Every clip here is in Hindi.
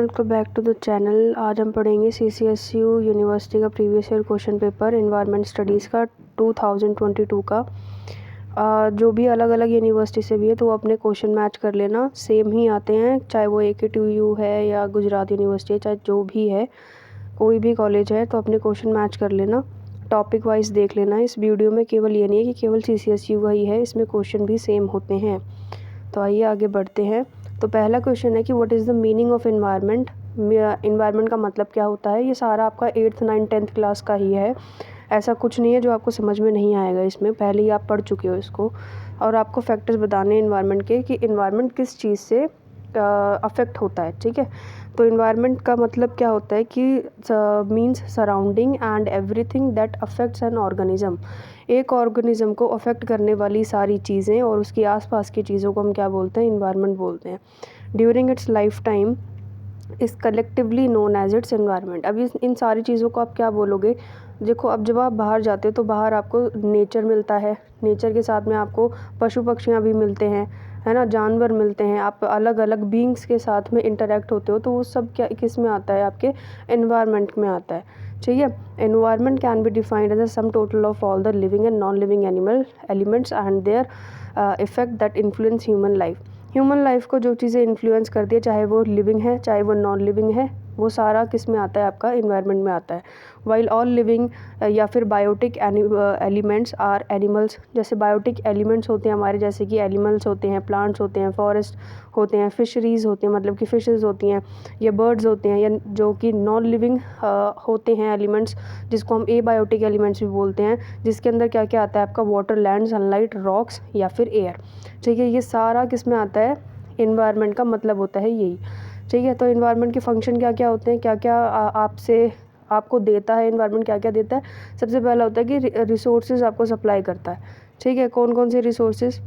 Welcome back to the channel. आज हम पढ़ेंगे CCSU यूनिवर्सिटी का previous year question paper environment studies का 2022 का। जो भी अलग अलग यूनिवर्सिटी से भी है तो वो अपने क्वेश्चन मैच कर लेना, सेम ही आते हैं, चाहे वो AKTU है या गुजरात यूनिवर्सिटी है, चाहे जो भी है, कोई भी कॉलेज है, तो अपने क्वेश्चन मैच कर लेना। टॉपिक वाइज देख लेना। इस वीडियो में केवल ये नहीं है कि केवल CCSU का ही है, इसमें क्वेश्चन भी सेम होते हैं। तो आइए आगे बढ़ते हैं। तो पहला क्वेश्चन है कि what is the meaning of environment. Environment का मतलब क्या होता है। ये सारा आपका 8th 9th 10th क्लास का ही है, ऐसा कुछ नहीं है जो आपको समझ में नहीं आएगा। इसमें पहले ही आप पढ़ चुके हो इसको। और आपको फैक्टर्स बताने एनवायरनमेंट के कि एनवायरनमेंट किस चीज़ से अफेक्ट होता है। ठीक है, तो एनवायरनमेंट का मतलब क्या होता है कि means surrounding and everything that affects an organism. एक ऑर्गेनिज्म को अफेक्ट करने वाली सारी चीज़ें और उसके आसपास की चीज़ों को हम क्या बोलते हैं, एनवायरनमेंट बोलते हैं। During its life time is collectively known as its environment. अब इन सारी चीज़ों को आप क्या बोलोगे। देखो, अब जब आप बाहर जाते हो तो बाहर आपको नेचर मिलता है, नेचर के साथ में आपको पशु पक्षियाँ भी मिलते हैं, है ना, जानवर मिलते हैं, आप अलग अलग बींग्स के साथ में इंटरेक्ट होते हो, तो वो सब क्या किस में आता है, आपके एनवायरनमेंट में आता है। ठीक है, environment can be defined as a sum total of all the living and non living animal elements and their effect that influence human life. Human life को जो चीज़ें इन्फ्लुएंस करती है, चाहे वो लिविंग है चाहे वो नॉन लिविंग है, वो सारा किस में आता है, आपका इन्वायरमेंट में आता है। वाइल ऑल लिविंग या फिर बायोटिक एलिमेंट्स आर एनिमल्स। जैसे बायोटिक एलिमेंट्स होते हैं हमारे, जैसे कि एनिमल्स होते हैं, प्लांट्स होते हैं, फॉरेस्ट होते हैं, फिशरीज़ होते हैं, मतलब कि फिशेस होती हैं, या बर्ड्स होते हैं, या जो कि नॉन लिविंग होते हैं एलिमेंट्स, जिसको हम एबायोटिक एलिमेंट्स भी बोलते हैं, जिसके अंदर क्या क्या आता है, आपका वाटर, लैंड, सनलाइट, रॉक्स या फिर एयर। ठीक है, ये सारा किस में आता है, इन्वायरमेंट का मतलब होता है यही। ठीक है, तो इन्वायरमेंट के फंक्शन क्या क्या होते हैं, क्या क्या आपको देता है, इन्वायरमेंट क्या क्या देता है। सबसे पहला होता है कि रिसोर्सेज आपको सप्लाई करता है। ठीक है, कौन कौन से रिसोर्सेज,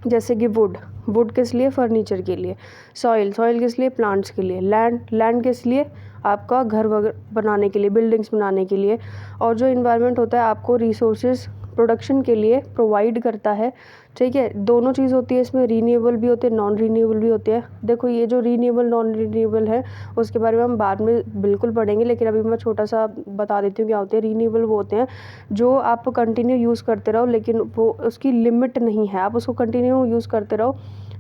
जैसे कि वुड किस लिए, फर्नीचर के लिए। सॉइल किस लिए, प्लांट्स के लिए। लैंड किस लिए, आपका घर वगैरह बनाने के लिए, बिल्डिंग्स बनाने के लिए। और जो इन्वायरमेंट होता है आपको रिसोर्सेज प्रोडक्शन के लिए प्रोवाइड करता है। ठीक है, दोनों चीज़ होती है इसमें, रीन्यूएबल भी होते हैं, नॉन रीन्यूएबल भी होते हैं। देखो, ये जो रीन्यूएबल नॉन रीन्यूएबल है उसके बारे में हम बाद में बिल्कुल पढ़ेंगे, लेकिन अभी मैं छोटा सा बता देती हूँ क्या होते हैं। रीन्यूएबल वो होते हैं जो आप कंटिन्यू यूज़ करते रहो, लेकिन वो उसकी लिमिट नहीं है, आप उसको कंटिन्यू यूज़ करते रहो।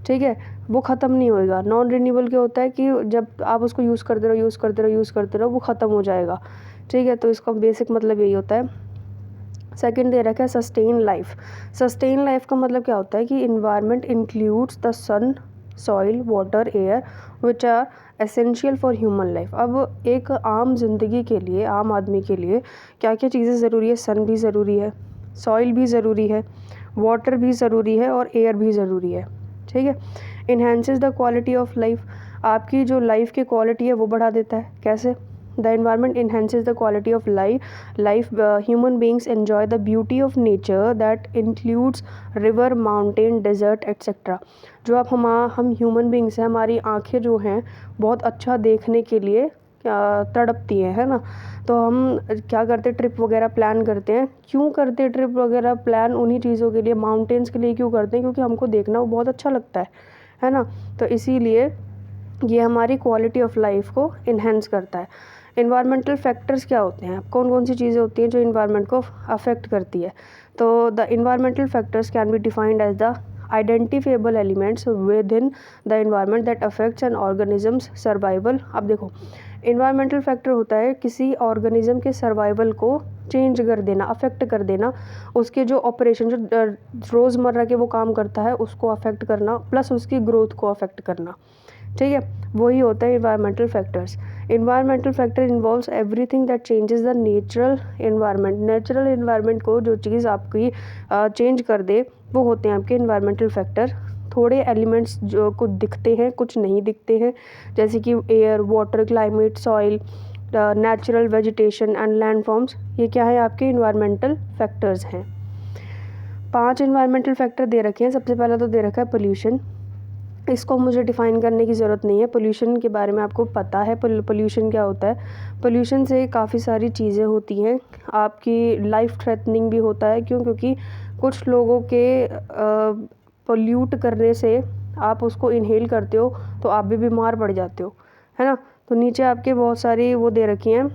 ठीक है, वो ख़त्म नहीं होएगा। नॉन रिन्यूएबल क्या होता है कि जब आप उसको यूज़ करते रहो वो ख़त्म हो जाएगा। ठीक है, तो इसका बेसिक मतलब यही होता है। सेकंड दे रखा है सस्टेन लाइफ। सस्टेन लाइफ का मतलब क्या होता है कि environment includes the sun, soil, water, air which are essential for human life. अब एक आम जिंदगी के लिए, आम आदमी के लिए क्या क्या चीज़ें ज़रूरी है। सन भी ज़रूरी है, सॉइल भी ज़रूरी है, वाटर भी ज़रूरी है और एयर भी ज़रूरी है। ठीक है, enhances the quality of life. आपकी जो लाइफ की क्वालिटी है वो बढ़ा देता है। कैसे? The environment enhances the quality of life. Human beings enjoy the beauty of nature that includes river, mountain, desert, etc. जो आप हम ह्यूमन बींग्स हैं, हमारी आँखें जो हैं बहुत अच्छा देखने के लिए तड़पती है ना। तो हम क्या करते हैं, ट्रिप वगैरह प्लान करते हैं। क्यों करते हैं ट्रिप वगैरह प्लान? उन्हीं चीज़ों के लिए, माउंटेन्स के लिए क्यों करते हैं? क्योंकि हमको देखना वो बहुत अच्छा लगता है ना। तो इसीलिए ये हमारी क्वालिटी ऑफ लाइफ को इन्हेंस करता है। इन्वायरमेंटल फैक्टर्स क्या होते हैं, कौन कौन सी चीज़ें होती हैं जो इन्वायरमेंट को अफेक्ट करती है। तो the environmental factors can be defined as the identifiable elements within the environment that affects an organisms survival. अब देखो, इन्वायरमेंटल फैक्टर होता है किसी ऑर्गेनिज्म के सर्वाइवल को चेंज कर देना, अफेक्ट कर देना, उसके जो ऑपरेशन, जो रोज़मर्रा के वो काम करता है उसको अफेक्ट करना, प्लस उसकी ग्रोथ को अफेक्ट करना। ठीक है, वही होता है environmental factors. Environmental factor involves everything that changes the natural environment. Natural environment को जो चीज़ आपकी चेंज कर दे वो होते हैं आपके इन्वायरमेंटल फैक्टर। थोड़े एलिमेंट्स जो कुछ दिखते हैं, कुछ नहीं दिखते हैं, जैसे कि air, water, climate, soil, natural vegetation and land forms. ये क्या है, आपके इन्वायरमेंटल फैक्टर्स हैं। 5 इन्वायरमेंटल फैक्टर दे रखे हैं। सबसे पहला तो दे रखा है पोल्यूशन। इसको मुझे डिफ़ाइन करने की ज़रूरत नहीं है, पोल्यूशन के बारे में आपको पता है। पोल्यूशन क्या होता है। पोल्यूशन से काफ़ी सारी चीज़ें होती हैं, आपकी लाइफ थ्रेटनिंग भी होता है। क्यों? क्योंकि कुछ लोगों के पोल्यूट करने से आप उसको इनहेल करते हो तो आप भी बीमार पड़ जाते हो, है ना। तो नीचे आपके बहुत सारी वो दे रखी हैं,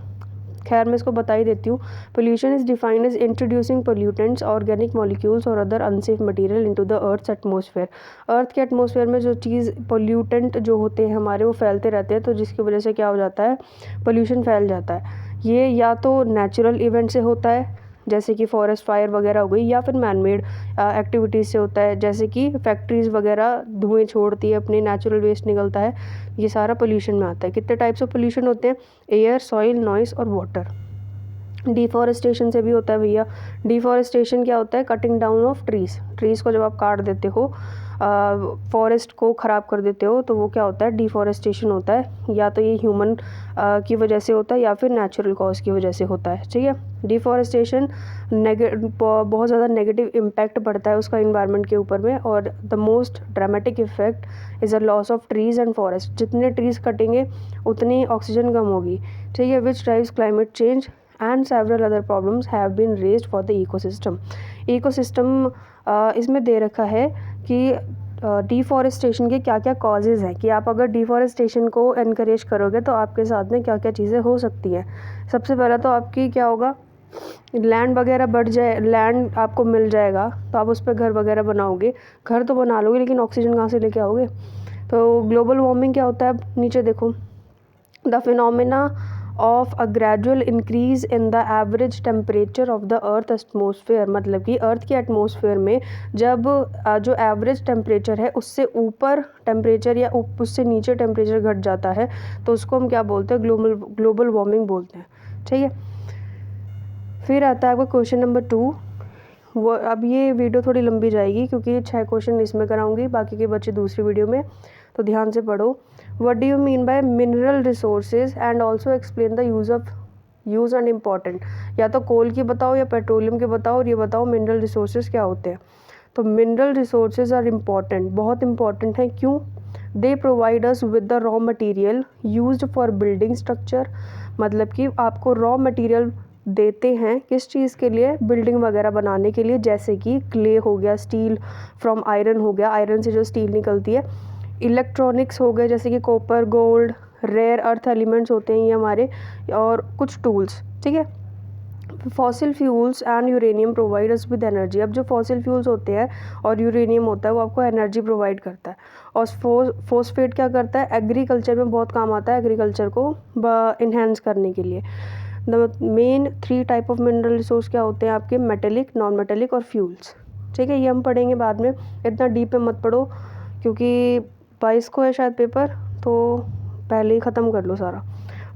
खैर मैं इसको बता ही देती हूँ। Pollution is defined as introducing pollutants, organic molecules और other unsafe material into the earth's atmosphere. Earth के एटमॉस्फेयर में जो चीज़ पोल्यूटेंट जो होते हैं हमारे, वो फैलते रहते हैं, तो जिसकी वजह से क्या हो जाता है, पोल्यूशन फैल जाता है। ये या तो नेचुरल इवेंट से होता है, जैसे कि फॉरेस्ट फायर वगैरह हो गई, या फिर मैनमेड एक्टिविटीज़ से होता है, जैसे कि फैक्ट्रीज़ वगैरह धुएँ छोड़ती है, अपने नेचुरल वेस्ट निकलता है, ये सारा पोल्यूशन में आता है। कितने टाइप्स ऑफ पोल्यूशन होते हैं, एयर, सॉइल, नॉइस और वाटर। डिफॉरेस्टेशन से भी होता है भैया। डिफॉरेस्टेशन क्या होता है, कटिंग डाउन ऑफ ट्रीज़ को जब आप काट देते हो, फॉरेस्ट को ख़राब कर देते हो, तो वो क्या होता है, डिफॉरेस्टेशन होता है। या तो ये ह्यूमन की वजह से होता है या फिर नेचुरल कॉज की वजह से होता है, ठीक है। डिफॉरेस्टेशन बहुत ज़्यादा नेगेटिव इम्पैक्ट पड़ता है उसका इन्वायरमेंट के ऊपर में, और the most dramatic effect is a loss of trees and forest. जितने ट्रीज़ कटेंगे उतनी ऑक्सीजन कम होगी, ठीक है, which drives climate change and several other problems have been raised for the ecosystem. Ecosystem इसमें दे रखा है कि डिफॉरेस्टेशन के क्या क्या कॉजेज़ हैं, कि आप अगर डिफॉरेस्टेशन को एनकरेज करोगे तो आपके साथ में क्या क्या चीज़ें हो सकती हैं। सबसे पहला तो आपकी क्या होगा, लैंड वगैरह बढ़ जाए, लैंड आपको मिल जाएगा तो आप उस पर घर वगैरह बनाओगे, घर तो बना लोगे लेकिन ऑक्सीजन कहाँ से लेके आओगे। तो ग्लोबल वार्मिंग क्या होता है, अब नीचे देखो, the phenomena of a gradual increase in the average temperature of the earth atmosphere. मतलब कि अर्थ के एटमॉस्फेयर में जब जो एवरेज टेम्परेचर है उससे ऊपर टेम्परेचर या उससे नीचे टेम्परेचर घट जाता है, तो उसको हम क्या बोलते हैं, ग्लोबल वार्मिंग बोलते हैं, ठीक है। फिर आता है आपका क्वेश्चन नंबर 2। वो अब ये वीडियो थोड़ी लंबी जाएगी क्योंकि 6 क्वेश्चन इसमें कराऊंगी, बाकी के बच्चे दूसरी वीडियो में, तो ध्यान से पढ़ो। What do you mean by mineral resources and also explain the use and important. या तो कोल की बताओ या पेट्रोलियम के बताओ, और ये बताओ मिनरल रिसोर्सेज क्या होते हैं। तो मिनरल रिसोर्सेज आर इम्पॉर्टेंट, बहुत इंपॉर्टेंट है। क्यों? They provide us with the raw material used for building structure. मतलब कि आपको रॉ मटेरियल देते हैं किस चीज़ के लिए, बिल्डिंग वगैरह बनाने के लिए, जैसे कि क्ले हो गया, स्टील फ्रॉम आयरन हो गया, आयरन से जो स्टील निकलती है, इलेक्ट्रॉनिक्स हो गए जैसे कि copper, gold, rare earth elements होते हैं ये हमारे, और कुछ टूल्स, ठीक है। Fossil fuels and uranium provide us with energy. अब जो फॉसिल फ्यूल्स होते हैं और यूरेनियम होता है वो आपको एनर्जी प्रोवाइड करता है। और फोस्फेट क्या करता है, एग्रीकल्चर में बहुत काम आता है, एग्रीकल्चर को इन्हेंस करने के लिए। The main 3 type of mineral resource क्या होते हैं आपके, मेटेलिक, नॉन मेटेलिक और फ्यूल्स, ठीक है। ये हम पढ़ेंगे बाद में, इतना डीप में मत पढ़ो क्योंकि 22 को है शायद पेपर, तो पहले ही ख़त्म कर लो सारा।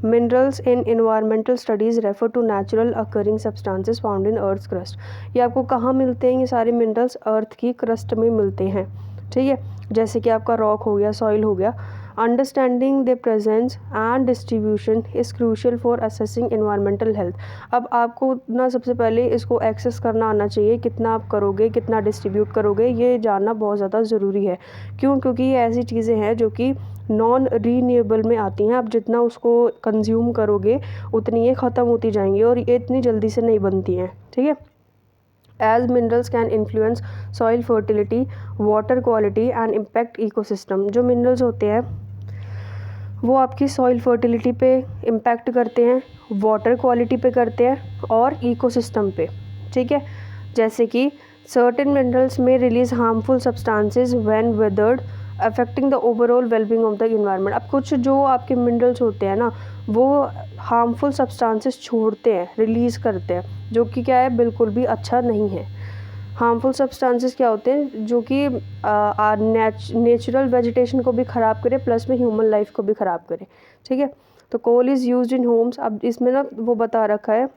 Minerals in environmental studies refer to natural occurring substances found in earth crust. ये आपको कहाँ मिलते हैं, ये सारे मिनरल्स अर्थ की क्रस्ट में मिलते हैं, ठीक है। जैसे कि आपका रॉक हो गया, सॉइल हो गया। Understanding the presence and distribution is crucial for assessing environmental health. अब आपको ना सबसे पहले इसको एक्सेस करना आना चाहिए, कितना आप करोगे, कितना डिस्ट्रीब्यूट करोगे, ये जानना बहुत ज़्यादा ज़रूरी है। क्यों? क्योंकि ये ऐसी चीज़ें हैं जो कि नॉन रीन्यूएबल में आती हैं। आप जितना उसको कंज्यूम करोगे उतनी ये ख़त्म होती जाएंगी, और ये इतनी जल्दी से नहीं बनती हैं, ठीक है। As minerals can influence soil fertility, water quality and impact ecosystem. जो मिनरल्स होते हैं वो आपकी सॉइल फर्टिलिटी पे इम्पैक्ट करते हैं, वाटर क्वालिटी पे करते हैं, और इकोसिस्टम पे, ठीक है। जैसे कि सर्टेन मिनरल्स में release harmful substances when weathered affecting the overall wellbeing of the environment. अब कुछ जो आपके मिनरल्स होते हैं ना, वो हार्मफुल सब्सटेंसेस छोड़ते हैं, रिलीज़ करते हैं, जो कि क्या है, बिल्कुल भी अच्छा नहीं है। हार्मफुल सब्सटेंसेस क्या होते हैं, जो कि नेचुरल वेजिटेशन को भी ख़राब करे, प्लस में ह्यूमन लाइफ को भी ख़राब करे, ठीक है। तो coal is used in homes. अब इसमें ना वो बता रखा है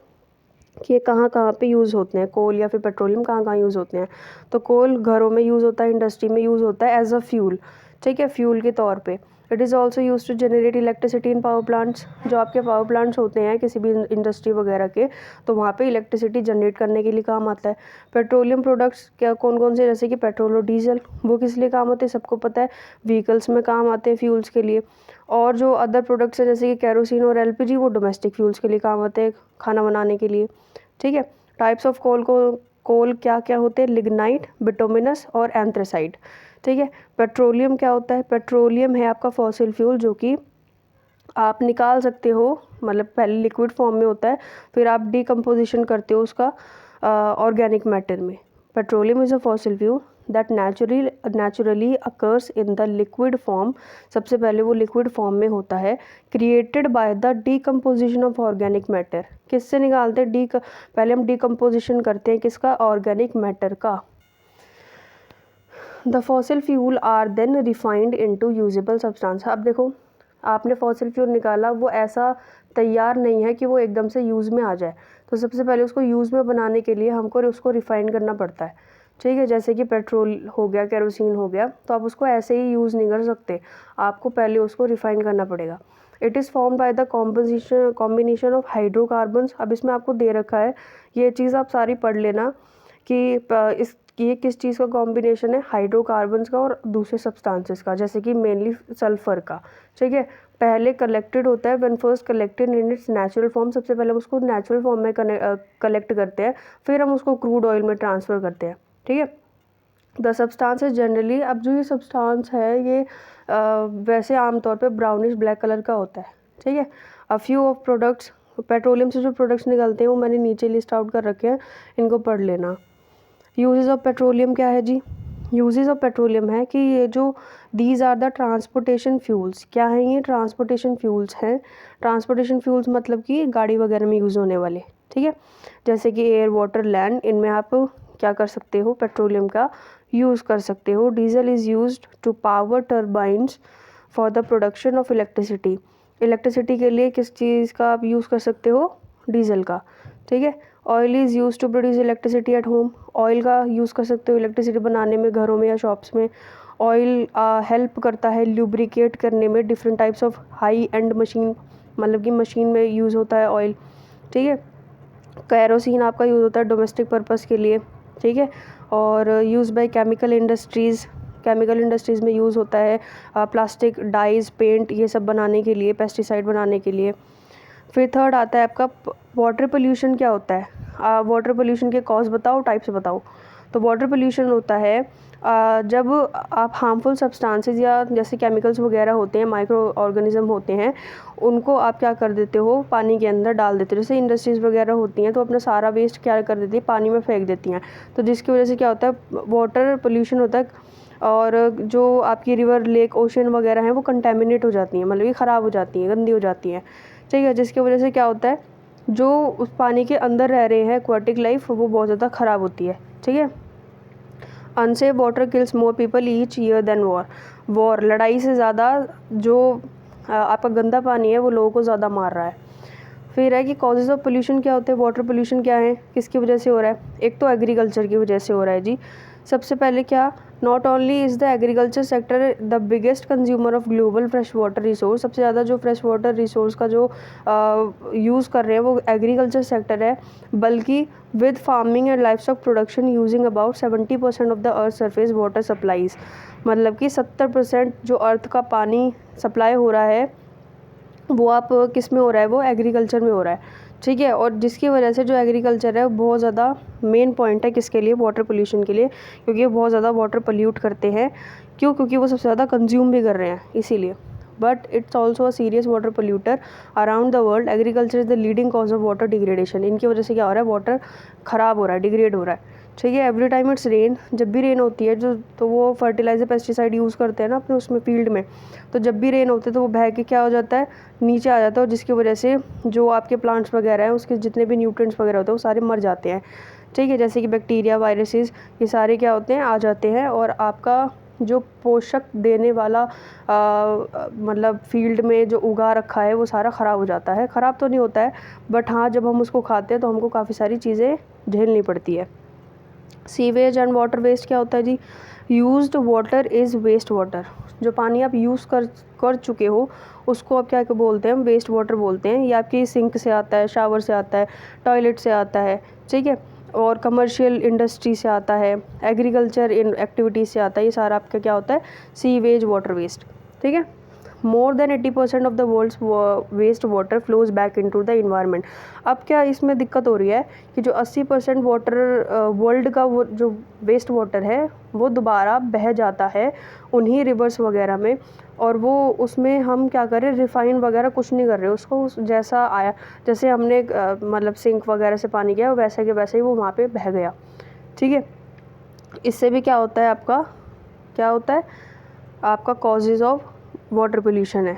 कि ये कहाँ कहाँ पे यूज़ होते हैं, कोल या फिर पेट्रोलियम कहाँ कहाँ यूज़ होते हैं। तो कोल घरों में यूज़ होता है, इंडस्ट्री में यूज़ होता है एज अ फ्यूल, ठीक है, फ्यूल के तौर पे। It is also use to generate electricity in power plants. जो आपके पावर प्लांट्स होते हैं किसी भी इंडस्ट्री वगैरह के, तो वहाँ पे इलेक्ट्रिसिटी जनरेट करने के लिए काम आता है। पेट्रोलियम प्रोडक्ट्स क्या कौन कौन से, जैसे कि पेट्रोल और डीजल, वो किस लिए काम होते हैं सबको पता है, व्हीकल्स में काम आते हैं फ्यूल्स के लिए। और जो अदर प्रोडक्ट्स हैं जैसे कि कैरोसिन और एलपीजी, वो डोमेस्टिक फ्यूल्स के लिए काम आते हैं, खाना बनाने के लिए, ठीक है। टाइप्स ऑफ कोल क्या क्या होते हैं, लिग्नाइट, बिटुमिनस और एंथ्रेसाइट, ठीक है। पेट्रोलियम क्या होता है, पेट्रोलियम है आपका फॉसिल फ्यूल जो कि आप निकाल सकते हो, मतलब पहले लिक्विड फॉर्म में होता है, फिर आप डिकम्पोजिशन करते हो उसका ऑर्गेनिक मैटर में। Petroleum is a fossil fuel that naturally occurs in the liquid form. सबसे पहले वो लिक्विड फॉर्म में होता है, created by the decomposition of organic matter. किससे निकालते हैं? पहले हम डिकम्पोजिशन करते हैं किसका? ऑर्गेनिक मैटर का। The fossil fuel are then refined into usable substance. अब देखो, आपने फॉसिल फ्यूल निकाला, वो ऐसा तैयार नहीं है कि वो एकदम से यूज़ में आ जाए। तो सबसे पहले उसको यूज़ में बनाने के लिए हमको उसको रिफ़ाइन करना पड़ता है, ठीक है। जैसे कि पेट्रोल हो गया, केरोसिन हो गया, तो आप उसको ऐसे ही यूज़ नहीं कर सकते, आपको पहले उसको रिफ़ाइन करना पड़ेगा। It is form by the combination of hydrocarbons. अब इसमें आपको दे रखा है, ये चीज़ आप सारी पढ़ लेना कि ये किस चीज़ का कॉम्बिनेशन है, हाइड्रोकार्बन्स का और दूसरे सब्सटेंसेस का, जैसे कि मेनली सल्फ़र का, ठीक है। पहले कलेक्टेड होता है, when first collected in its natural form. सबसे पहले हम उसको नेचुरल फॉर्म में कलेक्ट करते हैं, फिर हम उसको क्रूड ऑयल में ट्रांसफ़र करते हैं, ठीक है। द सब्सटेंस जनरली, अब जो ये सब्सटेंस है ये वैसे आमतौर पे ब्राउनिश ब्लैक कलर का होता है, ठीक है। A few of products, petroleum से जो प्रोडक्ट्स निकलते हैं वो मैंने नीचे लिस्ट आउट कर रखे हैं, इनको पढ़ लेना। यूजेस ऑफ पेट्रोलियम क्या है जी? यूजेस ऑफ पेट्रोलियम है कि ये जो these are the transportation fuels. क्या हैं ये? ट्रांसपोर्टेशन फ्यूल्स हैं। ट्रांसपोर्टेशन फ्यूल्स मतलब कि गाड़ी वगैरह में यूज़ होने वाले, ठीक है। जैसे कि एयर, वाटर, लैंड, इनमें आप क्या कर सकते हो? पेट्रोलियम का यूज़ कर सकते हो। Diesel is used to power turbines for the production of electricity. Electricity के लिए किस चीज़ का आप यूज़ कर सकते हो? डीजल का, ठीक है। Oil is use to produce electricity at home. Oil का यूज़ कर सकते हो इलेक्ट्रिसिटी बनाने में, घरों में या शॉप्स में। ऑयल हेल्प करता है ल्यूब्रिकेट करने में different types of high and machine, मतलब कि मशीन में यूज़ होता है ऑयल, ठीक है। कैरोसिन आपका यूज़ होता है डोमेस्टिक पर्पस के लिए, ठीक है। और use by chemical industries, chemical industries में यूज़ होता है प्लास्टिक, डाइज, पेंट, ये सब बनाने के लिए, पेस्टिसाइड बनाने के लिए। फिर थर्ड आता है आपका वाटर पोल्यूशन। क्या होता है? वाटर पोल्यूशन के कॉज बताओ, टाइप्स बताओ। तो वाटर पोल्यूशन होता है जब आप हार्मफुल सब्सटेंसेस या जैसे केमिकल्स वगैरह होते हैं, माइक्रो ऑर्गेनिज्म होते हैं, उनको आप क्या कर देते हो? पानी के अंदर डाल देते हो। जैसे इंडस्ट्रीज़ वगैरह होती हैं तो अपना सारा वेस्ट क्या कर देती है? पानी में फेंक देती हैं। तो जिसकी वजह से क्या होता है? वाटर पोल्यूशन होता है। और जो आपकी रिवर, लेक, ओशन वगैरह हैं वो कंटेमिनेट हो जाती हैं, मतलब कि ख़राब हो जाती हैं, गंदी हो जाती हैं, ठीक है। जिसकी वजह से क्या होता है? जो उस पानी के अंदर रह रहे हैं एक्वाटिक लाइफ, वो बहुत ज़्यादा ख़राब होती है, ठीक है। Unsafe water kills more people each year than war. लड़ाई से ज़्यादा जो आपका गंदा पानी है वो लोगों को ज़्यादा मार रहा है। फिर है कि कॉजेज़ ऑफ पोल्यूशन क्या होते हैं? वाटर पोल्यूशन क्या है, किसकी वजह से हो रहा है? एक तो एग्रीकल्चर की वजह से हो रहा है जी। सबसे पहले क्या, not only is the agriculture sector the biggest consumer of global fresh water resource. सबसे ज़्यादा जो फ्रेश वाटर रिसोर्स का जो यूज़ कर रहे हैं वो एग्रीकल्चर सेक्टर है, बल्कि with farming and livestock production using about 70% of the earth surface water supplies. मतलब कि 70% जो अर्थ का पानी सप्लाई हो रहा है वो आप किस में हो रहा है? वो एग्रीकल्चर में हो रहा है, ठीक है। और जिसकी वजह से जो एग्रीकल्चर है वो बहुत ज़्यादा मेन पॉइंट है किसके लिए? वाटर पोल्यूशन के लिए, क्योंकि वो बहुत ज़्यादा वाटर पोल्यूट करते हैं। क्यों? क्योंकि वो सबसे ज़्यादा कंज्यूम भी कर रहे हैं, इसीलिए। But it's also a serious water polluter around the world. Agriculture is the leading cause of water degradation. इनकी वजह से क्या हो रहा है? वाटर ख़राब हो रहा है, डिग्रेड हो रहा है, ठीक है। एवरी टाइम इट्स रेन, जब भी रेन होती है जो, तो वो फर्टिलाइज़र, पेस्टिसाइड यूज़ करते हैं ना अपने उसमें फील्ड में, तो जब भी रेन होते हैं तो वो बह के क्या हो जाता है? नीचे आ जाता है, और जिसकी वजह से जो आपके प्लांट्स वगैरह हैं उसके जितने भी न्यूट्रिएंट्स वगैरह होते हैं वो सारे मर जाते हैं, ठीक है। जैसे कि बैक्टीरिया, वायरसेस, ये सारे क्या होते हैं? आ जाते हैं, और आपका जो पोषक देने वाला मतलब फील्ड में जो उगा रखा है वो सारा ख़राब हो जाता है। ख़राब तो नहीं होता है, बट हाँ, जब हम उसको खाते हैं तो हमको काफ़ी सारी चीज़ें झेलनी पड़ती है। सीवेज एंड वाटर वेस्ट क्या होता है जी? Used water is waste water. जो पानी आप यूज़ कर चुके हो उसको आप क्या बोलते हैं? हम वेस्ट वाटर बोलते हैं। ये आपकी सिंक से आता है, शावर से आता है, टॉयलेट से आता है, ठीक है। और कमर्शियल इंडस्ट्री से आता है, एग्रीकल्चर इन एक्टिविटीज़ से आता है। ये सारा आपका क्या होता है? सीवेज वाटर वेस्ट, ठीक है। More than 80% of the world's waste water flows back into the environment. अब क्या इसमें दिक्कत हो रही है कि जो 80% वाटर वर्ल्ड का वो जो वेस्ट वाटर है वो दोबारा बह जाता है उन्हीं रिवर्स वगैरह में, और वो उसमें हम क्या कर रहे हैं, रिफ़ाइन वगैरह कुछ नहीं कर रहे, उसको जैसा आया, जैसे हमने मतलब सिंक वगैरह से पानी किया वैसे के वैसे ही वो वहाँ पे बह गया। ठीक है, इससे भी क्या होता है आपका, क्या होता है आपका कॉजेज़ ऑफ वाटर पोल्यूशन है।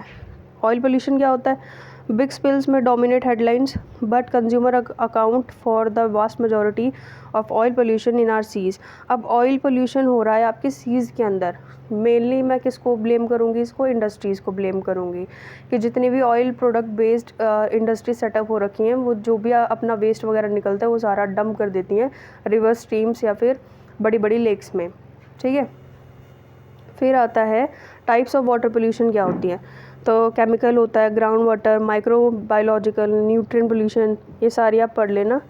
ऑयल पोल्यूशन क्या होता है, big spills may dominate headlines but consumer account for the vast majority of oil pollution in our seas. अब ऑयल पोल्यूशन हो रहा है आपके सीज़ के अंदर, मेनली मैं किसको ब्लेम करूँगी, इसको इंडस्ट्रीज़ को ब्लेम करूँगी कि जितनी भी oil product based industry setup हो रखी हैं वो जो भी अपना वेस्ट वगैरह निकलता है वो सारा डंप कर देती हैं रिवर स्ट्रीम्स या फिर बड़ी बड़ी लेक्स में। ठीक है, फिर आता है टाइप्स ऑफ वाटर पोल्यूशन क्या होती हैं। तो केमिकल होता है, ground water, micro biological, nutrient pollution, ये सारी आप पढ़ लेना।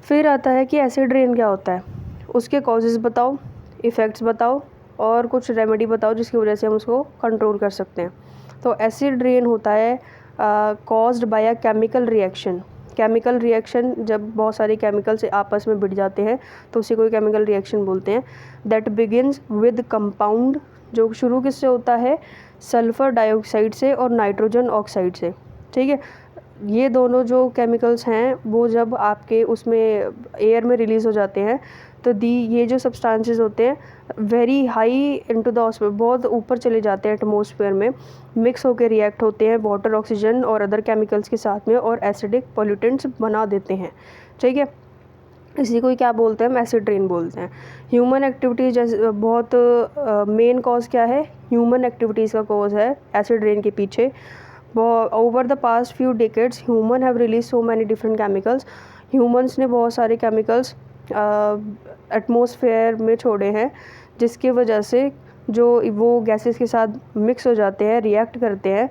फिर आता है कि एसिड रेन क्या होता है, उसके कॉजेज़ बताओ, इफ़ेक्ट्स बताओ और कुछ रेमेडी बताओ जिसकी वजह से हम उसको कंट्रोल कर सकते हैं। तो एसिड रेन होता है caused by a chemical reaction. Chemical reaction, जब बहुत सारे केमिकल्स आपस में भिड़ जाते हैं तो उसी को केमिकल रिएक्शन बोलते हैं। दैट बिगिनस विद कंपाउंड, जो शुरू किससे होता है, सल्फ़र डाइऑक्साइड से और नाइट्रोजन ऑक्साइड से। ठीक है, ये दोनों जो केमिकल्स हैं वो जब आपके उसमें एयर में रिलीज़ हो जाते हैं तो ये जो सब्सटेंसेस होते हैं वेरी हाई इनटू द ऑस्फेयर, बहुत ऊपर चले जाते हैं एटमॉस्फेयर में, मिक्स होकर रिएक्ट होते हैं वाटर, ऑक्सीजन और अदर केमिकल्स के साथ में और एसिडिक पॉल्यूटेंट्स बना देते हैं। ठीक है, इसी को क्या बोलते हैं, हम एसिड रेन बोलते हैं। ह्यूमन एक्टिविटीज़ जैसे बहुत मेन कॉज क्या है, ह्यूमन एक्टिविटीज़ का कॉज है एसिड रेन के पीछे। Over the past few decades human have release so many different chemicals. Humans ने बहुत सारे केमिकल्स एटमॉस्फेयर में छोड़े हैं जिसकी वजह से जो वो गैसेस के साथ मिक्स हो जाते हैं, रिएक्ट करते हैं।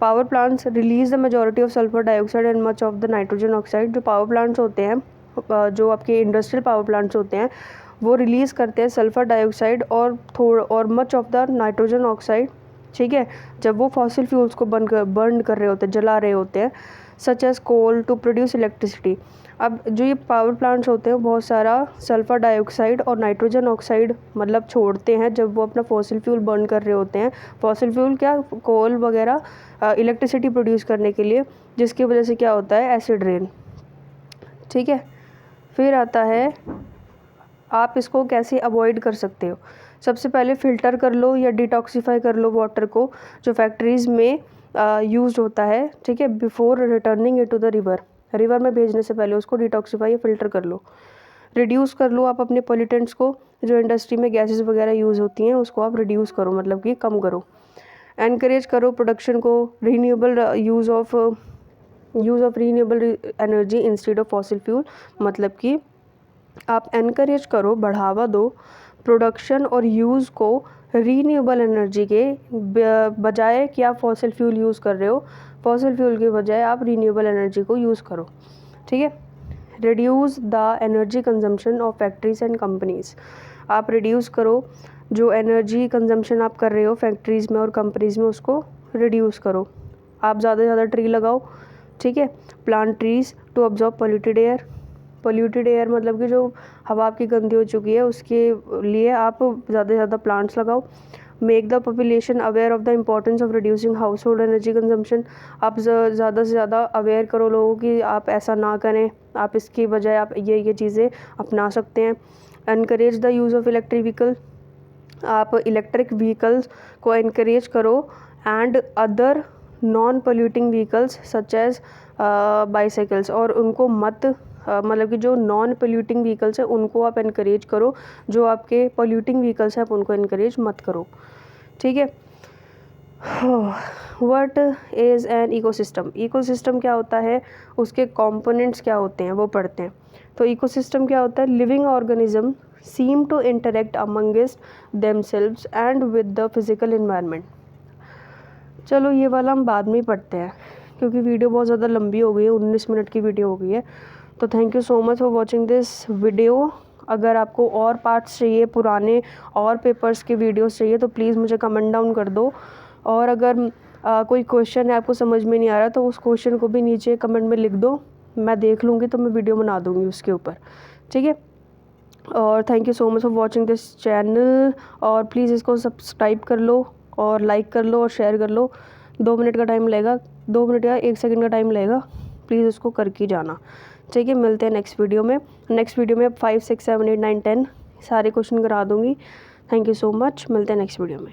Power plants release the majority of sulphur dioxide and much of the nitrogen oxide. जो पावर प्लांट्स होते हैं, जो आपके इंडस्ट्रियल पावर प्लांट्स होते हैं, वो रिलीज़ करते हैं सल्फ़र डाइऑक्साइड और much of the nitrogen oxide. ठीक है, जब वो फॉसिल फ्यूल्स को बर्न कर रहे होते हैं, जला रहे होते हैं, such as coal to produce electricity. अब जो ये पावर प्लांट्स होते हैं बहुत सारा सल्फ़र डाइऑक्साइड और नाइट्रोजन ऑक्साइड मतलब छोड़ते हैं जब वो अपना फॉसिल फ्यूल बर्न कर रहे होते हैं। फॉसिल फ्यूल क्या, कोल वगैरह, इलेक्ट्रिसिटी प्रोड्यूस करने के लिए, जिसकी वजह से क्या होता है, एसिड रेन। ठीक है, फिर आता है आप इसको कैसे अवॉइड कर सकते हो। सबसे पहले फ़िल्टर कर लो या डिटॉक्सिफाई कर लो वाटर को जो फैक्ट्रीज़ में यूज़ होता है। ठीक है, before returning it to the river में भेजने से पहले उसको डिटॉक्सिफाई या फ़िल्टर कर लो। रिड्यूस कर लो आप अपने पॉल्यूटेंट्स को, जो इंडस्ट्री में गैसेस वगैरह यूज़ होती हैं उसको आप रिड्यूस करो, मतलब कि कम करो। एनकरेज करो प्रोडक्शन को, renewable use of renewable energy instead of fossil fuel, मतलब कि आप एनकरेज करो, बढ़ावा दो प्रोडक्शन और यूज़ को रीन्यूएबल एनर्जी के बजाय कि आप फॉसिल फ्यूल यूज़ कर रहे हो, फॉसिल फ्यूल के बजाय आप रीन्यूएबल एनर्जी को यूज़ करो। ठीक है, reduce the energy consumption of factories and companies. आप रिड्यूस करो जो एनर्जी कंजम्पशन आप कर रहे हो फैक्ट्रीज़ में और कंपनीज़ में, उसको रिड्यूस करो। आप ज़्यादा से ज़्यादा ट्री लगाओ। ठीक है, plant trees to absorb polluted air. Polluted air मतलब कि जो हवा आपकी गंदी हो चुकी है उसके लिए आप ज़्यादा से ज़्यादा प्लांट्स लगाओ। Make the population aware of the importance of reducing house hold energy consumption. आप ज़्यादा से ज़्यादा अवेयर करो लोगों की, आप ऐसा ना करें, आप इसकी बजाय आप ये चीज़ें अपना सकते हैं। Encourage the use of electric vehicle. आप इलेक्ट्रिक व्हीकल्स को एनकरेज करो and other non polluting vehicles such as bicycles, और उनको मत मतलब कि जो नॉन पोल्यूटिंग व्हीकल्स हैं उनको आप एनकरेज करो, जो आपके पोल्यूटिंग व्हीकल्स हैं आप उनको एनकरेज मत करो। ठीक है, what is an ecosystem. Ecosystem क्या होता है, उसके कंपोनेंट्स क्या होते हैं वो पढ़ते हैं। तो इकोसिस्टम क्या होता है, living organism seem to interact amongst themselves and with the physical environment. चलो ये वाला हम बाद में ही पढ़ते हैं क्योंकि वीडियो बहुत ज़्यादा लंबी हो गई है, 19 मिनट की वीडियो हो गई है। तो thank you so much for watching this video. अगर आपको और पार्ट्स चाहिए, पुराने और पेपर्स के वीडियोस चाहिए तो प्लीज़ मुझे कमेंट डाउन कर दो। और अगर कोई क्वेश्चन है आपको समझ में नहीं आ रहा तो उस क्वेश्चन को भी नीचे कमेंट में लिख दो, मैं देख लूँगी तो मैं वीडियो बना दूँगी उसके ऊपर, ठीक है। और thank you so much for watching this channel, और प्लीज़ इसको सब्सक्राइब कर लो और लाइक कर लो और शेयर कर लो। 2 मिनट का टाइम लगेगा, 2 मिनट या 1 सेकंड का टाइम लगेगा, प्लीज़ उसको करके जाना, ठीक है। मिलते हैं नेक्स्ट वीडियो में। नेक्स्ट वीडियो में 5, 6, 7, 8, 9, 10 सारे क्वेश्चन करा दूँगी। थैंक यू सो मच, मिलते हैं नेक्स्ट वीडियो में।